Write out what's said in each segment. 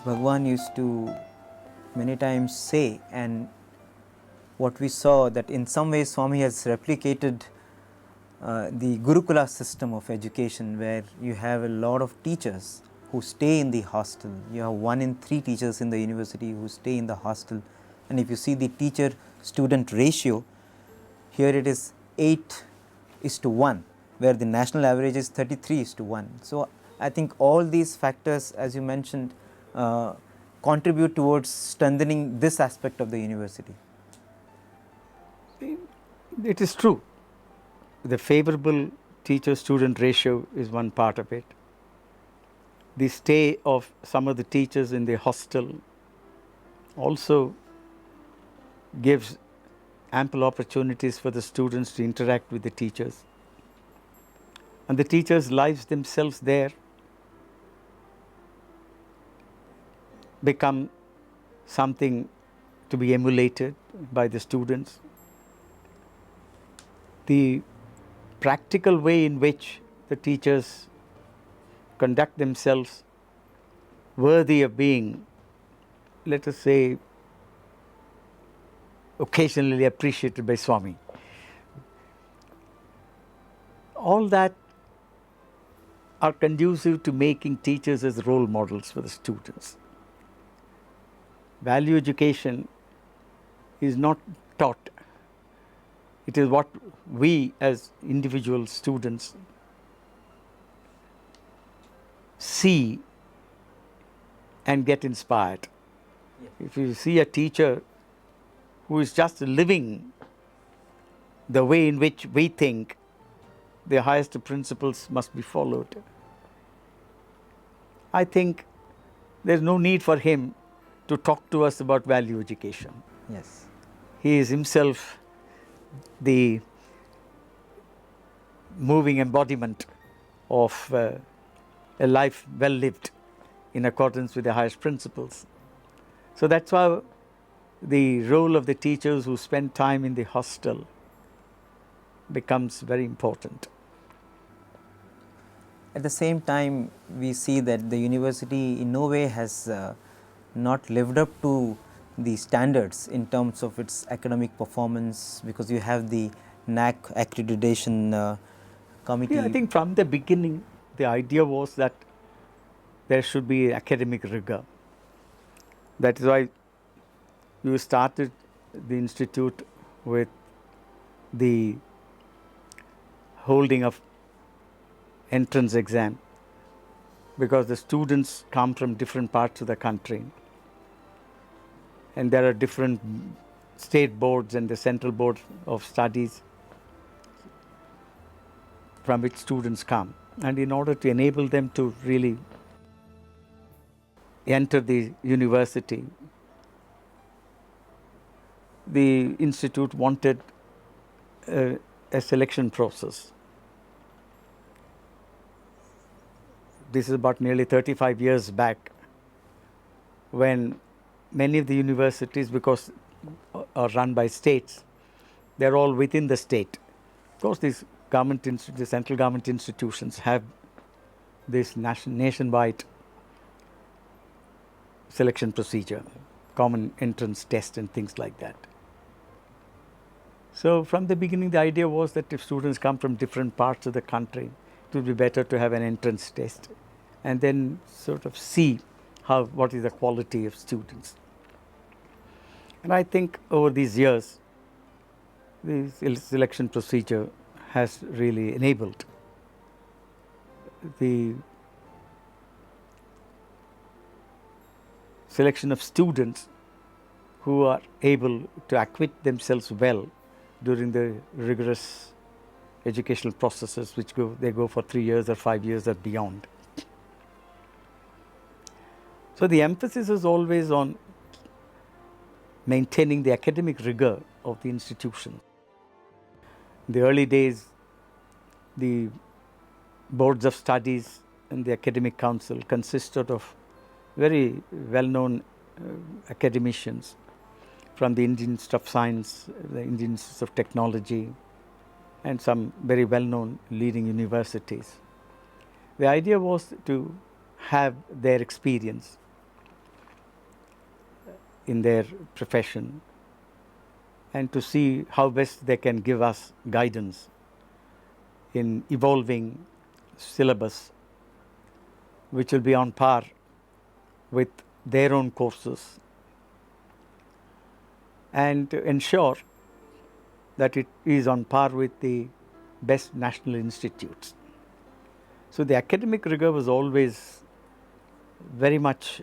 Bhagwan used to many times say, and what we saw, that in some ways Swami has replicated the Gurukula system of education, where you have a lot of teachers who stay in the hostel. You have 1 in 3 teachers in the university who stay in the hostel, and if you see the teacher student ratio, here it is 8:1, where the national average is 33:1. So I think all these factors, as you mentioned, contribute towards strengthening this aspect of the university. It is true. The favorable teacher-student ratio is one part of it. The stay of some of the teachers in the hostel also gives ample opportunities for the students to interact with the teachers. And the teachers' lives themselves there become something to be emulated by the students. The practical way in which the teachers conduct themselves worthy of being, let us say, occasionally appreciated by Swami. All that are conducive to making teachers as role models for the students. Value education is not taught. It is what we as individual students see and get inspired. Yes. If you see a teacher who is just living the way in which we think the highest principles must be followed, I think there is no need for him to talk to us about value education. Yes. He is himself the moving embodiment of a life well lived in accordance with the highest principles. So that's why the role of the teachers who spend time in the hostel becomes very important. At the same time, we see that the university in no way has not lived up to the standards in terms of its academic performance, because you have the NAC accreditation committee. Yeah, I think from the beginning the idea was that there should be academic rigor. That is why you started the institute with the holding of entrance exam, because the students come from different parts of the country and there are different state boards and the central board of studies from which students come, and in order to enable them to really enter the university, the institute wanted a selection process. This is about nearly 35 years back, when many of the universities, because are run by states, they are all within the state. Of course, these the central government institutions have this nationwide selection procedure, common entrance test and things like that. So from the beginning the idea was that if students come from different parts of the country, it would be better to have an entrance test and then sort of see what is the quality of students. And I think over these years the selection procedure has really enabled the selection of students who are able to acquit themselves well during the rigorous educational processes which they go for 3 years or 5 years or beyond. So the emphasis is always on maintaining the academic rigor of the institution. In the early days, the boards of studies and the academic council consisted of very well-known academicians from the Indian Institute of Science, the Indian Institute of Technology, and some very well-known leading universities. The idea was to have their experience in their profession and to see how best they can give us guidance in evolving syllabus which will be on par with their own courses, and to ensure that it is on par with the best national institutes. So the academic rigor was always very much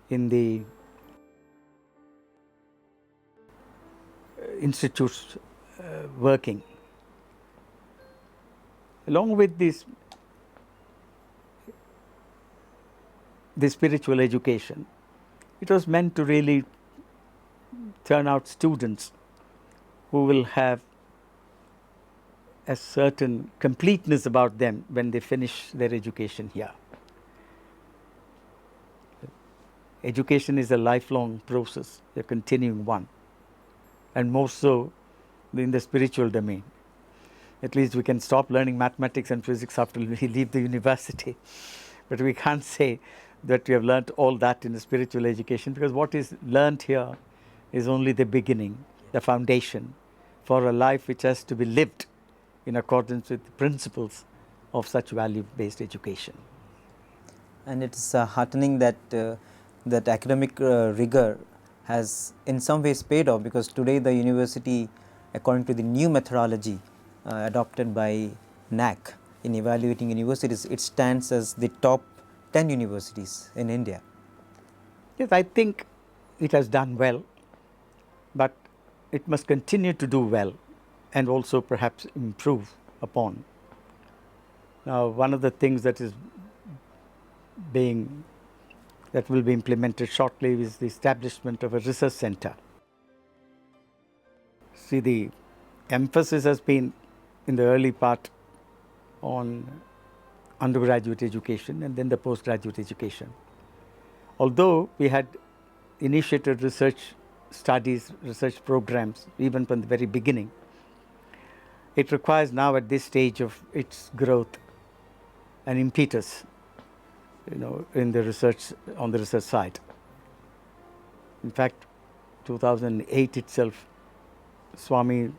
in the institutes working. Along with this, the spiritual education, it was meant to really turn out students who will have a certain completeness about them when they finish their education here. Education is a lifelong process, a continuing one, and more so in the spiritual domain. At least we can stop learning mathematics and physics after we leave the university, but we can't say that we have learnt all that in the spiritual education, because what is learnt here is only the beginning, the foundation for a life which has to be lived in accordance with the principles of such value-based education. And it's heartening that that academic rigor has in some ways paid off, because today the university, according to the new methodology adopted by NAC in evaluating universities, it stands as the top 10 universities in India. Yes, I think it has done well, but it must continue to do well and also perhaps improve upon. Now, one of the things that will be implemented shortly is the establishment of a research center. See, the emphasis has been in the early part on undergraduate education and then the postgraduate education. Although we had initiated research studies, research programs even from the very beginning, it requires now at this stage of its growth an impetus, in the research, on the research side. In fact, 2008 itself, Swami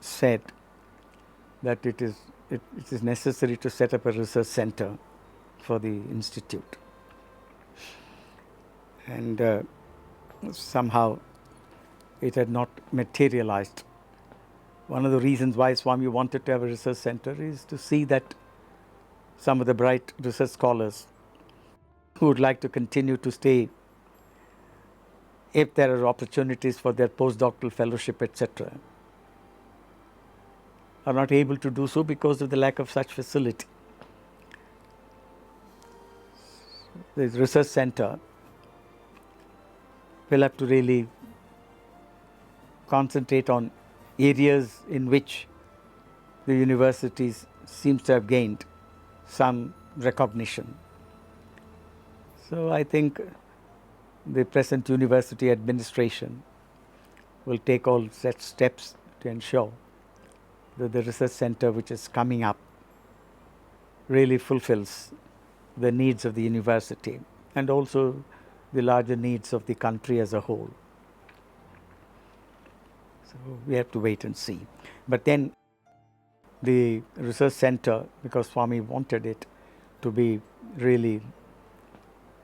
said that it is necessary to set up a research center for the institute. And somehow it had not materialized. One of the reasons why Swami wanted to have a research center is to see that some of the bright research scholars who would like to continue to stay, if there are opportunities for their postdoctoral fellowship, etc., are not able to do so because of the lack of such facility. The research center will have to really concentrate on areas in which the universities seems to have gained some recognition. So I think the present university administration will take all such steps to ensure that the research center which is coming up really fulfills the needs of the university and also the larger needs of the country as a whole. So we have to wait and see. But then the research center, because Swami wanted it to be really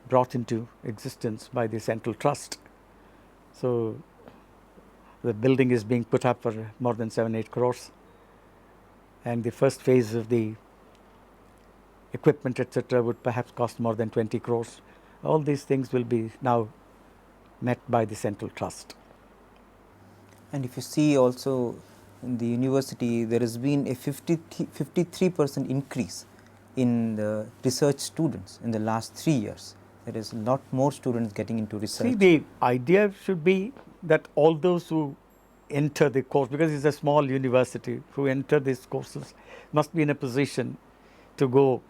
brought into existence by the Central Trust. So the building is being put up for more than 7-8 crores. And the first phase of the equipment, etc., would perhaps cost more than 20 crores. All these things will be now met by the Central Trust. And if you see also in the university, there has been a 53% increase in the research students in the last 3 years. There is a lot more students getting into research. See, the idea should be that all those who enter the course, because it's a small university, who enter these courses must be in a position to go,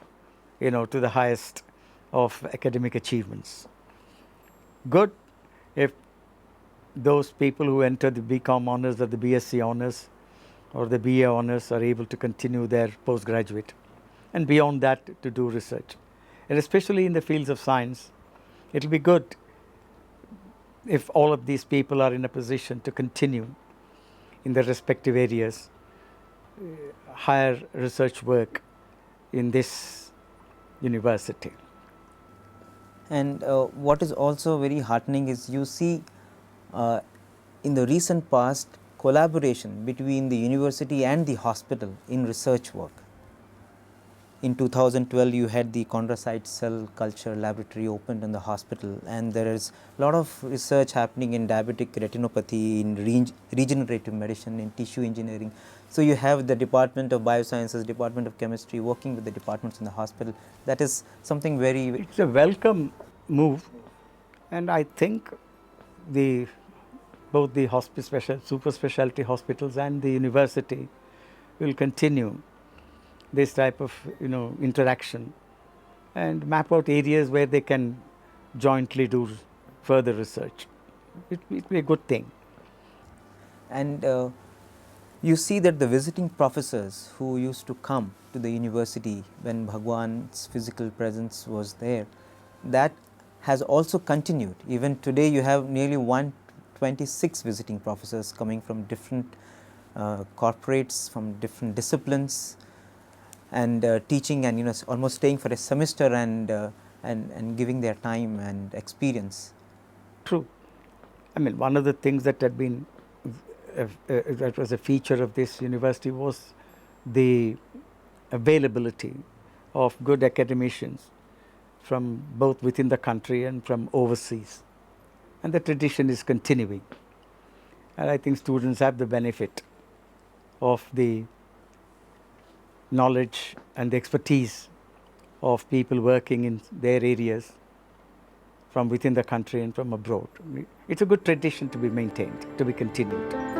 to the highest of academic achievements. Good if those people who enter the BCom honors or the BSc honors or the BA honors are able to continue their postgraduate and beyond that to do research. And especially in the fields of science, it will be good if all of these people are in a position to continue in their respective areas, higher research work in this university. And what is also very heartening is you see in the recent past collaboration between the university and the hospital in research work. In 2012, you had the chondrocyte cell culture laboratory opened in the hospital, and there is a lot of research happening in diabetic retinopathy, in regenerative medicine, in tissue engineering. So you have the Department of Biosciences, Department of Chemistry working with the departments in the hospital. That is something very. It's a welcome move, and I think both the super specialty hospitals and the university will continue this type of interaction and map out areas where they can jointly do further research. It will be a good thing. And you see that the visiting professors who used to come to the university when Bhagwan's physical presence was there, that has also continued. Even today you have nearly 126 visiting professors coming from different corporates, from different disciplines, and teaching, and almost staying for a semester and giving their time and experience. True. I mean, one of the things that had been that was a feature of this university was the availability of good academicians from both within the country and from overseas, and the tradition is continuing. And I think students have the benefit of the knowledge and the expertise of people working in their areas from within the country and from abroad. It's a good tradition to be maintained, to be continued.